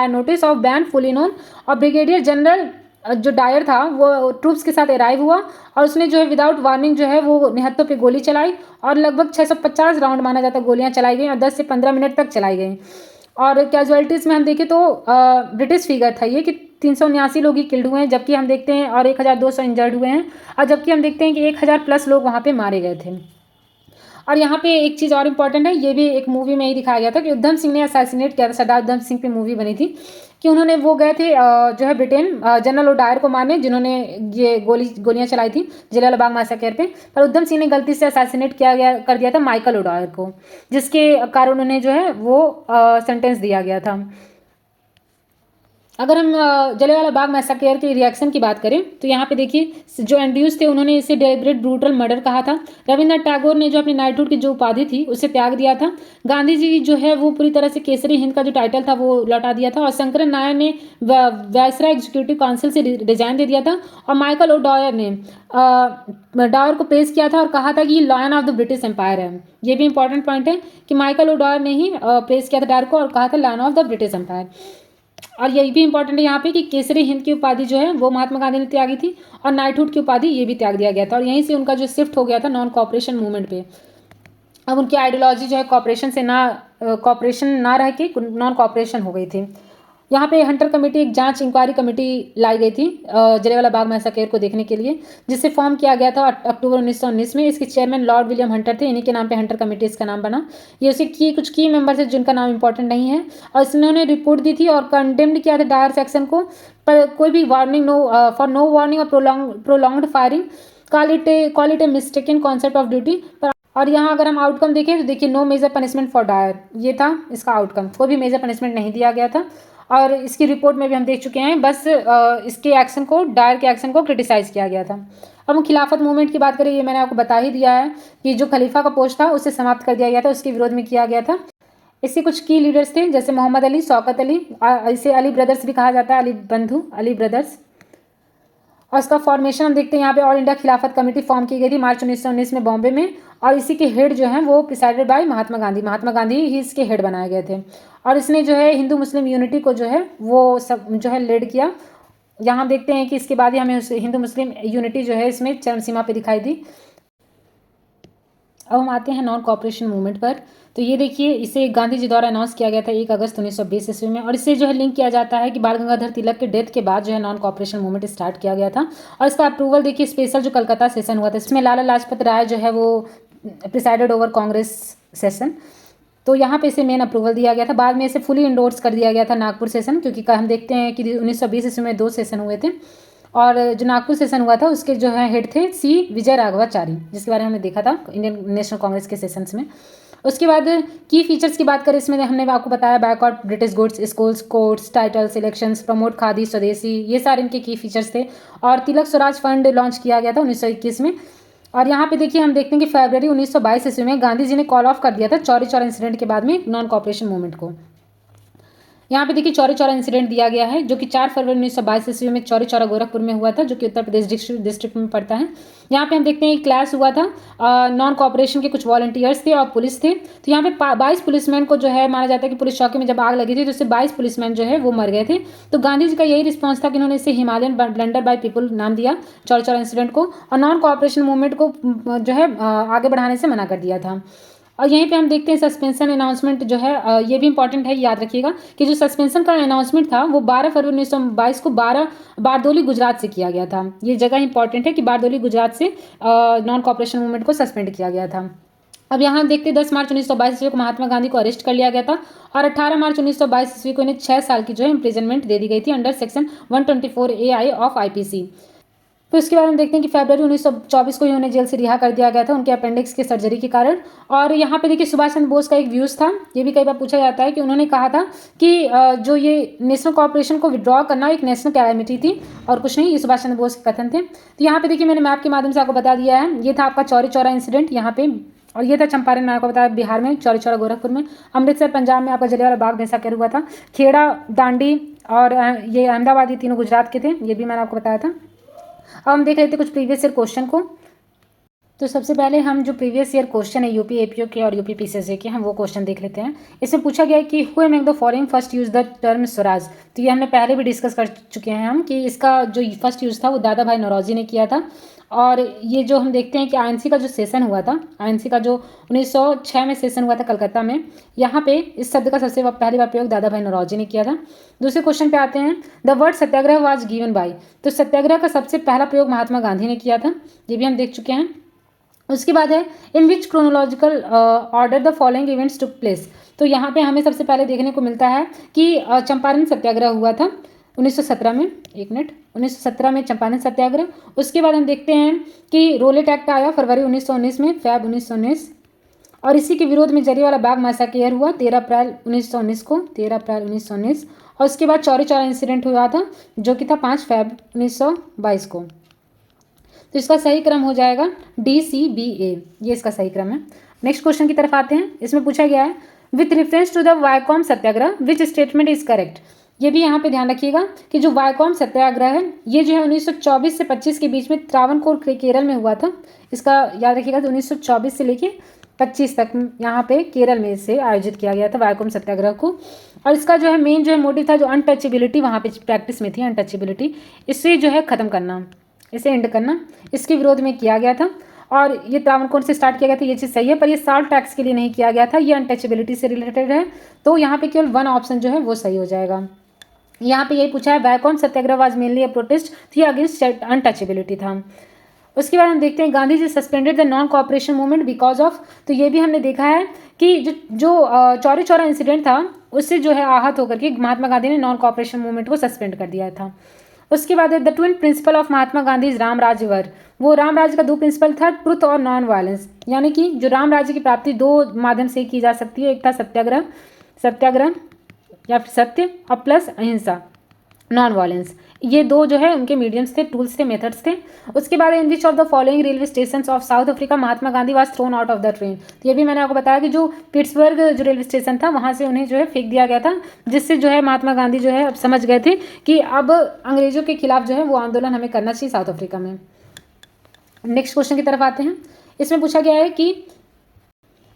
notice of ban fully known. और brigadier general जो Dyer था वो ट्रूप्स के साथ अराइव हुआ और उसने जो है विदाउट वार्निंग जो है वो निहत्तों पे गोली चलाई और लगभग 650 राउंड माना जाता है गोलियां चलाई गई और 10 से 15 मिनट तक चलाई गई। और कैजुअलिटीज़ में हम देखें तो ब्रिटिश फिगर था ये कि 379 लोग ही किल्ड हुए हैं, जबकि हम देखते हैं, और 1200 इंजर्ड हुए हैं, और जबकि हम देखते हैं कि 1000 प्लस लोग वहाँ पे मारे गए थे। और यहाँ पे एक चीज़ और इम्पॉर्टेंट है, ये भी एक मूवी में ही दिखाया गया था कि उधम सिंह ने असैसिनेट किया था, सरदार उधम सिंह पे मूवी बनी थी कि उन्होंने, वो गए थे जो है ब्रिटेन जनरल ओडायर को मारने, जिन्होंने ये गोलियां चलाई थी जलियांवाला बाग मैसेकर पे। पर उधम सिंह ने गलती से असैसिनेट कर दिया था माइकल ओडायर को, जिसके कारण उन्हें जो है वो सेंटेंस दिया गया था। अगर हम जलियांवाला बाग मैसाकर के रिएक्शन की बात करें तो यहाँ पे देखिए, जो एंड्रयूज थे उन्होंने इसे डेलिब्रेट ब्रूटल मर्डर कहा था। रविन्द्रनाथ टैगोर ने जो अपनी नाइटहुड की जो उपाधि थी उसे त्याग दिया था। गांधी जी जो है वो पूरी तरह से केसरी हिंद का जो टाइटल था वो लौटा दिया था। और शंकरन नायर ने वायसराय एग्जीक्यूटिव काउंसिल से रिजाइन दे दिया था। और माइकल ओडायर ने डायर को प्रेस किया था और कहा था कि ये lion of the British empire है। ये भी इंपॉर्टेंट पॉइंट है कि माइकल ओडायर ने ही प्रेस किया था डायर को और कहा था lion of the British empire. और ये भी इंपॉर्टेंट है यहाँ पे कि केसरी हिंद की उपाधि जो है वो महात्मा गांधी ने त्यागी थी और नाइटहुड की उपाधि ये भी त्याग दिया गया था। और यहीं से उनका जो शिफ्ट हो गया था नॉन कॉपरेशन मूवमेंट पे। अब उनकी आइडियोलॉजी जो है कॉपरेशन ना रह के नॉन कॉपरेशन हो गई थी। यहाँ पे हंटर कमेटी, एक जांच इंक्वायरी कमेटी लाई गई थी जलियांवाला बाग मैसाकर को देखने के लिए, जिसे फॉर्म किया गया था अक्टूबर 1919 में। इसके चेयरमैन लॉर्ड विलियम हंटर थे, इन्हीं के नाम पे हंटर कमेटी इसका नाम बना। ये उसे कुछ की मेंबर्स है जिनका नाम इंपॉर्टेंट नहीं है। और इन्होंने रिपोर्ट दी थी और कंडेम्ड किया था डायर सेक्शन को पर कोई भी वार्निंग फॉर नो वार्निंग और prolonged firing, call it a mistaken concept of duty. पर और यहाँ अगर हम आउटकम देखें तो देखिए no major punishment for Dyer, ये था इसका आउटकम, कोई भी मेजर पनिशमेंट नहीं दिया गया था। और इसकी रिपोर्ट में भी हम देख चुके हैं, बस इसके एक्शन को, डायर के एक्शन को क्रिटिसाइज़ किया गया था। अब हम खिलाफत मूवमेंट की बात करें, ये मैंने आपको बता ही दिया है कि जो खलीफा का पोस्ट था उसे समाप्त कर दिया गया था, उसके विरोध में किया गया था। इससे कुछ की लीडर्स थे जैसे मोहम्मद अली, शौकत अली, इसे अली ब्रदर्स भी कहा जाता है, अली बंधु, अली ब्रदर्स। और इसका फॉर्मेशन हम देखते हैं यहाँ पे ऑल इंडिया खिलाफत कमेटी फॉर्म की गई थी मार्च 1919 में बॉम्बे में। और इसी के हेड जो हैं वो प्रिसाइडेड बाय महात्मा गांधी, महात्मा गांधी ही इसके हेड बनाए गए थे। और इसने जो है हिंदू मुस्लिम यूनिटी को जो है वो सब जो है लीड किया। यहाँ देखते हैं कि इसके बाद ही हमें हिंदू मुस्लिम यूनिटी जो है इसमें चरम सीमा पर दिखाई दी। अब हम आते हैं नॉन कॉपरेशन मूवमेंट पर। तो ये देखिए, इसे गांधी जी द्वारा अनाउंस किया गया था 1 अगस्त 1920 ईस्वी में। और इससे जो है लिंक किया जाता है कि बाल गंगाधर तिलक के डेथ के बाद जो है नॉन कॉपरेशन मूवमेंट स्टार्ट किया गया था। और इसका अप्रूवल देखिए स्पेशल जो कलकत्ता सेशन हुआ था, इसमें लाला लाजपत राय जो है वो प्रिसाइडेड ओवर कांग्रेस सेशन। तो यहाँ पे इसे मेन अप्रूवल दिया गया था। बाद में इसे फुली इंडोर्स कर दिया गया था नागपुर सेशन, क्योंकि हम देखते हैं कि 1920 ईस्वी में 2 सेशन हुए थे। और जो नागपुर सेशन हुआ था उसके जो है हेड थे सी विजय राघवाचारी, जिसके बारे में हमने देखा था इंडियन नेशनल कांग्रेस के सेशंस में। उसके बाद की फीचर्स की बात करें, इसमें हमने आपको बताया boycott British goods, schools, courts, titles, elections, promote khadi, swadeshi, ये सारे इनके की फीचर्स थे। और तिलक स्वराज फंड लॉन्च किया गया था 1921 में। और यहाँ पे देखिए हम देखते हैं कि फरवरी 1922 ईस्वी में गांधी जी ने कॉल ऑफ कर दिया था चौरी चौरा इंसिडेंट के बाद में नॉन कॉपरेशन मूवमेंट को। यहाँ पे देखिए चौरी चौरा इंसिडेंट दिया गया है, जो कि 4 फरवरी 1922 ईस्वी में चौरी चौरा गोरखपुर में हुआ था, जो कि उत्तर प्रदेश डिस्ट्रिक्ट में पड़ता है। यहाँ पे हम देखते हैं क्लैश हुआ था, नॉन कॉपरेशन के कुछ वॉलंटियर्स थे और पुलिस थे। तो यहाँ पे 22 पुलिसमैन को जो है माना जाता है कि पुलिस चौकी में जब आग लगी थी तो उससे 22 पुलिसमैन जो है वो मर गए थे। तो गांधी जी का यही रिस्पॉन्स था कि उन्होंने इसे हिमालयन ब्लंडर बाय पीपल नाम दिया चौरी चौरा इंसिडेंट को, और नॉन कॉपरेशन मूवमेंट को जो है आगे बढ़ाने से मना कर दिया था। और यहीं पे हम देखते हैं सस्पेंशन अनाउंसमेंट जो है, ये भी इंपॉर्टेंट है, याद रखिएगा कि जो सस्पेंशन का अनाउंसमेंट था वो 12 फरवरी 1922 को बारदोली गुजरात से किया गया था। ये जगह इंपॉर्टेंट है कि बारदोली गुजरात से नॉन कॉपरेशन मूवमेंट को सस्पेंड किया गया था। अब यहाँ देखते 10 मार्च 1922 ईस्वी को महात्मा गांधी को अरेस्ट कर लिया गया था, और 18 मार्च 1922 ईस्वी को इन्हें 6 साल की जो है इम्प्रिजनमेंट दे दी गई थी under section 124A of IPC। तो इसके बाद हम देखते हैं कि फरवरी 1924 को ही उन्हें जेल से रिहा कर दिया गया था उनके अपेंडिक्स के सर्जरी के कारण। और यहाँ पे देखिए सुभाष चंद्र बोस का एक व्यूज़ था, ये भी कई बार पूछा जाता है कि उन्होंने कहा था कि जो ये नेशनल कॉपरेशन को विड्रॉ करना एक नेशनल कैलेमिटी थी और कुछ नहीं, ये सुभाष चंद्र बोस के कथन थे। तो यहाँ पे देखिए मैंने मैप के माध्यम से आपको बता दिया है, ये था आपका चौरी चौरा इंसिडेंट यहाँ पे, और ये था चंपारण में आपको बताया बिहार में, चौरी चौरा गोरखपुर में, अमृतसर पंजाब में आपका जलियांवाला बाग मैसाकर हुआ था, खेड़ा, दांडी और ये अहमदाबाद, ये तीनों गुजरात के थे, ये भी मैंने आपको बताया था। अब हम देख लेते हैं कुछ प्रीवियस ईयर क्वेश्चन को। तो सबसे पहले हम जो प्रीवियस ईयर क्वेश्चन है यूपी एपीओ के और यूपी पीसीएसए के, हम वो क्वेश्चन देख लेते हैं। इसमें पूछा गया है कि who among the following first use the term Swaraj. तो ये हमने पहले भी डिस्कस कर चुके हैं हम कि इसका जो फर्स्ट यूज़ था वो दादा भाई नौरोजी ने किया था। और ये जो हम देखते हैं कि आईएनसी का जो सेशन हुआ था, आईएनसी का जो 1906 में सेशन हुआ था कलकत्ता में, यहाँ पे इस शब्द का सबसे पहली बार प्रयोग दादा भाई नौरोजी ने किया था। दूसरे क्वेश्चन पे आते हैं, the word Satyagraha was given by. तो सत्याग्रह का सबसे पहला प्रयोग महात्मा गांधी ने किया था, ये भी हम देख चुके हैं। उसके बाद है in which chronological order the following events took place. तो यहाँ पे हमें सबसे पहले देखने को मिलता है कि चंपारण सत्याग्रह हुआ था 1917 में, 1917 में चंपारण सत्याग्रह। उसके बाद हम देखते हैं कि रोलेट एक्ट आया फरवरी 1919 में, फैब 1919, और इसी के विरोध में जलियांवाला बाग मैसाकर हुआ 13 अप्रैल 1919 को, 13 अप्रैल 1919। और उसके बाद चौरी चौरा इंसिडेंट हुआ था जो कि था 5 फैब 1922 को। तो इसका सही क्रम हो जाएगा DCBA, ये इसका सही क्रम है। नेक्स्ट क्वेश्चन की तरफ आते हैं। इसमें पूछा गया है with reference to the Vaikom satyagraha which statement is correct. ये भी यहाँ पे ध्यान रखिएगा कि जो वायकॉम सत्याग्रह है ये जो है 1924 से 25 के बीच में त्रावणकोर केरल में हुआ था। इसका याद रखिएगा, तो 1924 से लेके 25 तक यहाँ पे केरल में इसे आयोजित किया गया था वायकॉम सत्याग्रह को। और इसका जो है मेन जो है मोटिव था जो अनटचेबिलिटी वहाँ पे प्रैक्टिस में थी, अनटचेबिलिटी, इससे जो है ख़त्म करना, इसे एंड करना, इसके विरोध में किया गया था। और ये त्रावणकोर से स्टार्ट किया गया था, ये चीज़ सही है, पर ये साल्ट टैक्स के लिए नहीं किया गया था, ये अनटचेबिलिटी से रिलेटेड है। तो यहाँ पे केवल 1 ऑप्शन जो है वो सही हो जाएगा। यहाँ पे यही पूछा है Vaikom Satyagraha was mainly a protest थी अगेंस्ट अनटचेबिलिटी था। उसके बाद हम देखते हैं Gandhi ji suspended the non cooperation movement because of. तो ये भी हमने देखा है कि जो चौरी चौरा इंसिडेंट था उससे जो है आहत होकर के महात्मा गांधी ने नॉन कॉपरेशन मूवमेंट को सस्पेंड कर दिया था। उसके बाद the twin principle of Mahatma Gandhi Ram राज्य वर, वो राम राज्य का दो प्रिंसिपल था, ट्रुथ और नॉन वायलेंस, यानी कि जो राम राज्य की प्राप्ति दो माध्यम से की जा सकती है, एक था सत्याग्रह या फिर सत्य और प्लस अहिंसा नॉन वायलेंस, ये दो जो है उनके मीडियम्स थे, टूल्स थे, मेथड्स थे। उसके बाद in which of the following railway station of South Africa Mahatma Gandhi was thrown out of the train, तो ये भी मैंने आपको बताया कि जो पिट्सबर्ग जो रेलवे स्टेशन था वहाँ से उन्हें जो है फेंक दिया गया था, जिससे जो है महात्मा गांधी जो है अब समझ गए थे कि अब अंग्रेजों के खिलाफ जो है वो आंदोलन हमें करना चाहिए साउथ अफ्रीका में। नेक्स्ट क्वेश्चन की तरफ आते हैं। इसमें पूछा गया है कि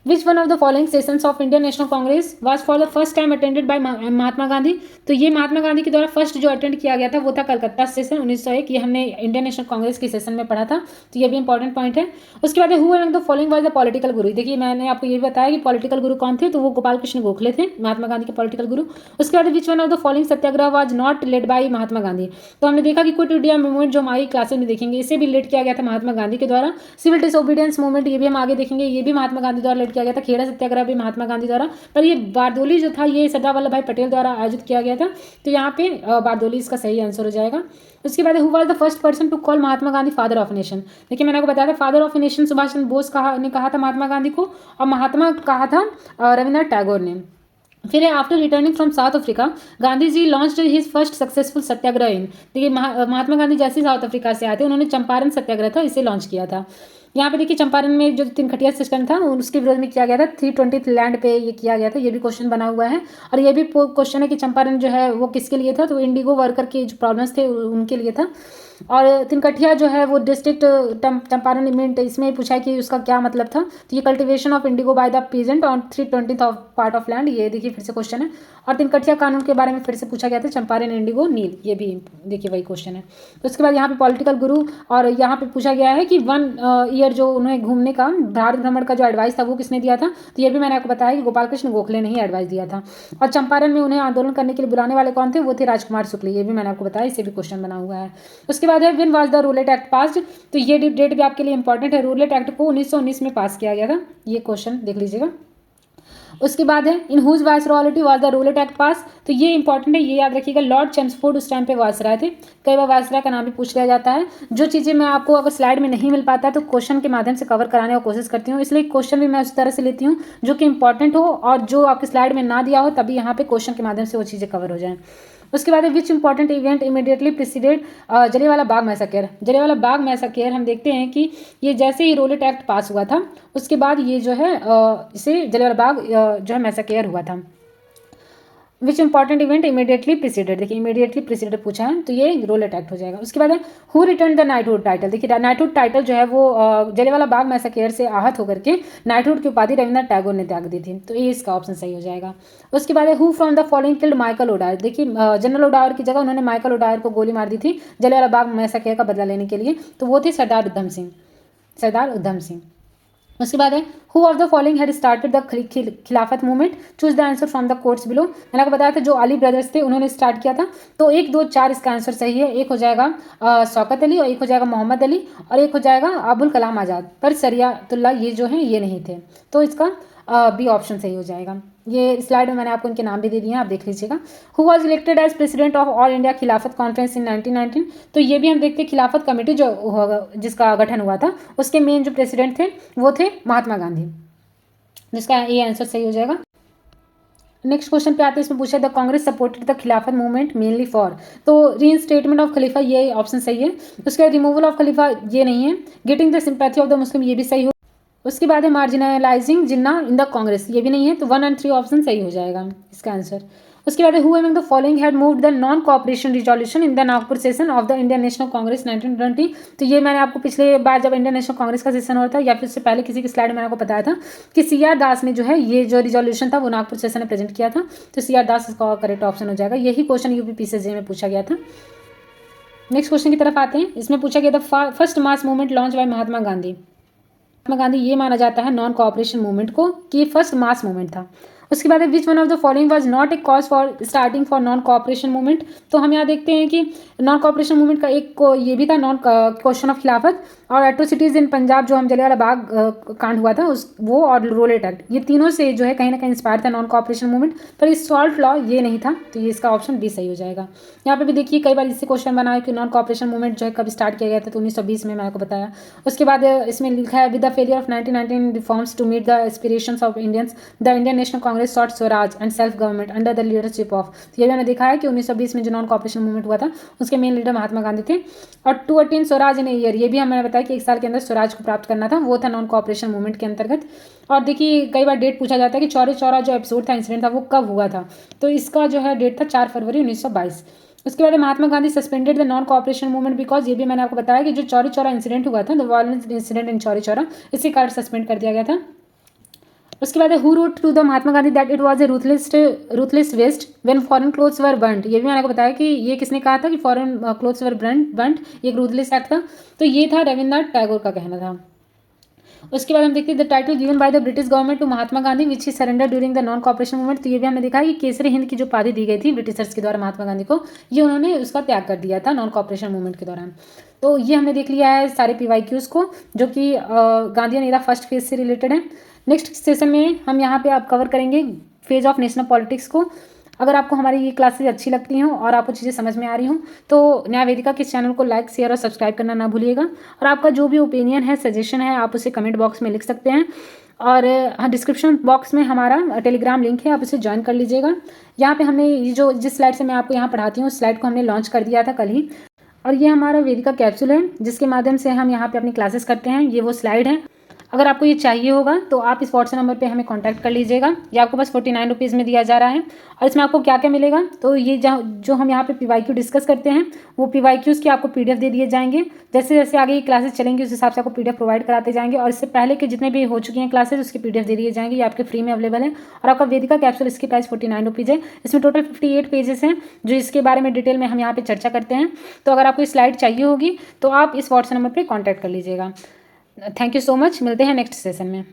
which one of the following sessions of Indian National Congress was for the first time attended by Mahatma Gandhi, तो ये महात्मा गांधी के द्वारा फर्स्ट जो अटेंड किया गया था वो था कलकत्ता सेशन 1901, ये हमने इंडियन नेशनल कांग्रेस के सेशन में पढ़ा था, तो ये भी इंपॉर्टेंट पॉइंट है। उसके बाद who among the following was the political गुरु, देखिए मैंने आपको ये भी बताया कि पॉलिटिकल गुरु कौन थे, तो वो गोपाल कृष्ण गोखले थे महात्मा गांधी के पॉलिटिकल गुरु। उसके बाद which one of the following satyagraha was not led by Mahatma Gandhi, तो हमने देखा कि क्विट इंडिया मूवमेंट जो हमारी क्लासेस में देखेंगे इसे भी लेड किया गया था महात्मा गांधी के द्वारा। सिविल डिसोबीडियंस मूवमेंट ये भी हम आगे देखेंगे, ये भी महात्मा गांधी द्वारा लेड किया गया था। खेड़ा सत्याग्रह भी महात्मा गांधी द्वारा, पर ये बारदोली जो था ये सरदार वल्लभ भाई पटेल द्वारा आयोजित किया गया था, तो यहाँ पे बारदोली इसका सही आंसर हो जाएगा। उसके बाद who was the first person to call Mahatma Gandhi father of nation, देखिए मैंने आपको बताया था father of nation Subhas Chandra Bose ने कहा था महात्मा गांधी को, और महात्मा कहा था रविन्द्रनाथ टैगोर ने। फिर after returning from South Africa Gandhi ji launched his first successful satyagraha in, देखिए महात्मा गांधी जैसे साउथ अफ्रीका से आए थे उन्होंने चंपारण सत्याग्रह था इसे लॉन्च किया था। यहाँ पे देखिए चंपारण में जो तिनखटिया सिस्टम था उसके विरोध में किया गया था, 320th लैंड पे ये किया गया था, ये भी क्वेश्चन बना हुआ है। और ये भी क्वेश्चन है कि चंपारण जो है वो किसके लिए था, तो इंडिगो वर्कर के जो प्रॉब्लम्स थे उनके लिए था। और तिनकटिया जो है वो डिस्ट्रिक्ट चंपारण इवेंट, इसमें पूछा है कि उसका क्या मतलब था, तो ये cultivation of Indigo by the peasant on 320th of part of land, ये देखिए फिर से क्वेश्चन है। और तिनकटिया कानून के बारे में फिर से पूछा गया था, चंपारण इंडिगो नील, ये भी देखिए वही क्वेश्चन है। तो उसके बाद यहाँ पे पॉलिटिकल गुरु, और यहाँ पे पूछा गया है कि 1 ईयर जो उन्हें घूमने का भारत भ्रमण का जो एडवाइस था वो किसने दिया था, तो ये भी मैंने आपको बताया कि गोपाल कृष्ण गोखले ने ही एडवाइस दिया था। और चंपारण में उन्हें आंदोलन करने के लिए बुलाने वाले कौन थे, वो थे राजकुमार शुक्ल, ये भी मैंने आपको बताया, इसे भी क्वेश्चन बना हुआ है। उसके बाद है when was the Rowlatt act passed, तो ये डेट भी आपके लिए इंपॉर्टेंट है, रूलेट एक्ट को 1919 में पास किया गया था, ये क्वेश्चन देख लीजिएगा। उसके बाद है in whose viceroyalty was the Rowlatt Act pass, तो ये इंपॉर्टेंट है, ये याद रखिएगा। लॉर्ड चेम्सफोर्ड उस टाइम पे वायसराय थे, कई बार वायसराय का नाम भी पूछ लिया जाता है। जो चीज़ें मैं आपको अगर स्लाइड में नहीं मिल पाता तो क्वेश्चन के माध्यम से कवर कराने की कोशिश करती हूँ, इसलिए क्वेश्चन भी मैं उस तरह से लेती हूँ जो कि इंपॉर्टेंट हो और जो आपके स्लाइड में ना दिया हो, तभी यहाँ पे क्वेश्चन के माध्यम से वो चीज़ें कवर हो जाएँ। उसके बाद which important event immediately preceded Jallianwala Bagh massacre, Jallianwala Bagh massacre हम देखते हैं कि ये जैसे ही रूलेट एक्ट पास हुआ था उसके बाद ये जो है इसे जलियांवाला बाग जो है मैसेकर हुआ था। विच इंपॉर्टेंट इवेंट इमीडिएटली प्रिसीडेड, देखिए इमीडिएटली प्रिसीडेड पूछा है तो ये रूलेट एक्ट हो जाएगा। उसके बाद है who return the knighthood title, देखिए नाइटहुड टाइटल जो है वो जलियांवाला बाग मैसेकर से आहत होकर के नाइटहुड की उपाधि रविन्द्रनाथ टैगोर ने त्याग दी थी, तो ये इसका ऑप्शन सही हो जाएगा। उसके बाद है who from the following killed Michael O'Dwyer, देखिए जनरल ओडायर की जगह उन्होंने माइकल ओडायर को गोली मार दी थी जलियांवाला बाग मैसेकर का बदला लेने के लिए, तो वो थे सरदार उधम सिंह, सरदार उधम सिंह। उसके बाद है who of the following had started the Khilafat movement, choose the answer from the codes below, मैंने आपको बताया था जो अली ब्रदर्स थे उन्होंने स्टार्ट किया था, तो 1, 2, 4 इसका आंसर सही है। एक हो जाएगा शौकत अली, और एक हो जाएगा मोहम्मद अली, और एक हो जाएगा अबुल कलाम आज़ाद, पर सरियातुल्लाह ये जो है ये नहीं थे, तो इसका बी ऑप्शन सही हो जाएगा। ये स्लाइड में मैंने आपको इनके नाम भी दे दिए हैं, आप देख लीजिएगा। Who was elected as president of all India Khilafat conference in 1919, तो ये भी हम देखते हैं खिलाफत कमेटी जो जिसका गठन हुआ था उसके मेन जो प्रेसिडेंट थे वो थे महात्मा गांधी, जिसका ये आंसर सही हो जाएगा। नेक्स्ट क्वेश्चन पे आते हैं, इसमें पूछा the Congress supported the Khilafat movement mainly for, तो रीइंस्टेटमेंट ऑफ खलीफा ये ऑप्शन सही है। उसके बाद रिमूवल ऑफ खलीफा ये नहीं है, getting the sympathy of the Muslim ये भी सही हो। उसके बाद है मार्जिनलाइजिंग जिन्ना इन द कांग्रेस, ये भी नहीं है, तो 1 और 3 ऑप्शन सही हो जाएगा इसका आंसर। उसके बाद who among the following had moved the non cooperation resolution in the Nagpur session of the Indian National Congress 1920, तो ये मैंने आपको पिछले बार जब इंडियन नेशनल कांग्रेस का सेशन हो रहा था या फिर उससे पहले किसी की स्लाइड में मैंने आपको बताया था कि CR दास ने जो है ये जो रिजोल्यूशन था वो नागपुर सेशन में प्रेजेंट किया था, तो CR दास इसका करेक्ट ऑप्शन हो जाएगा। यही क्वेश्चन UPPCJ में पूछा गया था। नेक्स्ट क्वेश्चन की तरफ आते हैं, इसमें पूछा गया था first mass movement launch by Mahatma Gandhi, Mahatma Gandhi ये माना जाता है नॉन कोऑपरेशन मूवमेंट को कि ये फर्स्ट मास मूवमेंट था। उसके बाद which one of the following was not a cause for starting for non cooperation movement, तो हम यहाँ देखते हैं कि नॉन कोऑपरेशन मूवमेंट का एक ये भी था नॉन क्वेश्चन ऑफ खिलाफत, और एट्रोसिटीज़ इन पंजाब जो हम जलियांवाला बाग कांड हुआ था उस वो और रोलेट एक्ट, ये तीनों से जो है कहीं ना कहीं इंस्पायर था नॉन कॉपरेशन मूवमेंट, पर इस सॉल्ट लॉ ये नहीं था, तो ये इसका ऑप्शन बी सही हो जाएगा। यहाँ पे भी देखिए कई बार इससे क्वेश्चन बना है कि नॉन कॉपरेशन मूवमेंट जो है कब स्टार्ट किया गया था, तो 1920 में मैंने आपको बताया। उसके बाद इसमें लिखा है with the failure of 1919 reforms to meet the aspirations of Indians the Indian National Congress sought swaraj and self government under the leadership of, ये भी हमने देखा है कि 1920 में जो नॉन कॉपरेशन मूवमेंट हुआ था उसके मेन लीडर महात्मा गांधी थे। और to attain swaraj in year, ये भी हमने बताया कि एक साल के अंदर स्वराज को प्राप्त करना था, वो था नॉन कॉपरेशन मूवमेंट के अंतर्गत। और देखिए कई बार डेट पूछा जाता है कि चौरी चौरा जो एपिसोड था, इंसिडेंट था, वो कब हुआ था, तो इसका जो है डेट था 4 फरवरी 1922। उसके बाद Mahatma Gandhi suspended the non cooperation movement because, ये भी मैंने आपको बताया कि जो चौरी चौरा इंसिडेंट हुआ था, the violence incident in Chauri Chaura, इसी कारण सस्पेंड कर दिया गया था। उसके बाद who wrote to the Mahatma Gandhi that it was a ruthless waste when foreign clothes were burned, ये भी मैंने आपको बताया कि ये किसने कहा था कि फॉरेन क्लोथ्स वर बर्न्ड, ये एक रूथलेस एक्ट था, तो ये था रविन्द्रनाथ टैगोर का कहना था। उसके बाद हम देखते हैं the title given by the British government to Mahatma Gandhi which he surrender during the non cooperation movement, तो ये भी हमने देखा है कि केसरी हिंद की जो उपाधि दी गई थी ब्रिटिशर्स के द्वारा महात्मा गांधी को, ये उन्होंने उसका त्याग कर दिया था नॉन कॉपरेशन मूवमेंट के दौरान। तो ये हमने देख लिया है सारे PYQs को जो कि गांधीयन एरा फर्स्ट फेज से रिलेटेड है। नेक्स्ट सेशन में हम यहाँ पे आप कवर करेंगे फेज ऑफ नेशनल पॉलिटिक्स को। अगर आपको हमारी ये क्लासेज अच्छी लगती हों और आपको चीज़ें समझ में आ रही हों तो न्याय वेदिका के इस चैनल को लाइक शेयर और सब्सक्राइब करना ना भूलिएगा। और आपका जो भी ओपिनियन है, सजेशन है, आप उसे कमेंट बॉक्स में लिख सकते हैं। और हाँ, डिस्क्रिप्शन बॉक्स में हमारा टेलीग्राम लिंक है, आप उसे ज्वाइन कर लीजिएगा। यहाँ पे हमने ये जो जिस स्लाइड से मैं आपको यहाँ पढ़ाती हूँ उस स्लाइड को हमने लॉन्च कर दिया था कल ही। और ये हमारा वेदिका कैप्सूल है जिसके माध्यम से हम यहाँ पे अपनी क्लासेस करते हैं, ये वो स्लाइड है। अगर आपको ये चाहिए होगा तो आप इस व्हाट्सएप नंबर पे हमें कांटेक्ट कर लीजिएगा। ये आपको बस 49 रुपीज़ में दिया जा रहा है। और इसमें आपको क्या क्या मिलेगा, तो ये जो हम यहाँ पे PYQ डिस्कस करते हैं वो PYQs की आपको PDF दे दिए जाएंगे। जैसे जैसे आगे ये क्लासेस चलेंगी उस हिसाब से आपको PDF प्रोवाइड कराते जाएंगे। और इससे पहले के जितने भी हो चुकी हैं क्लासेस उसकी PDF दे दिए जाएंगे, ये आपके फ्री में अवेलेबल है। और आपका वेदिका कैप्सूल इसकी प्राइस 49 रुपीज़ है। इसमें टोटल 58 पेजेस हैं जो इसके बारे में डिटेल में हम यहाँ पर चर्चा करते हैं। तो अगर आपको स्लाइड चाहिए होगी तो आप इस व्हाट्सएप नंबर पर कॉन्टैक्ट कर लीजिएगा। थैंक यू सो मच, मिलते हैं नेक्स्ट सेशन में।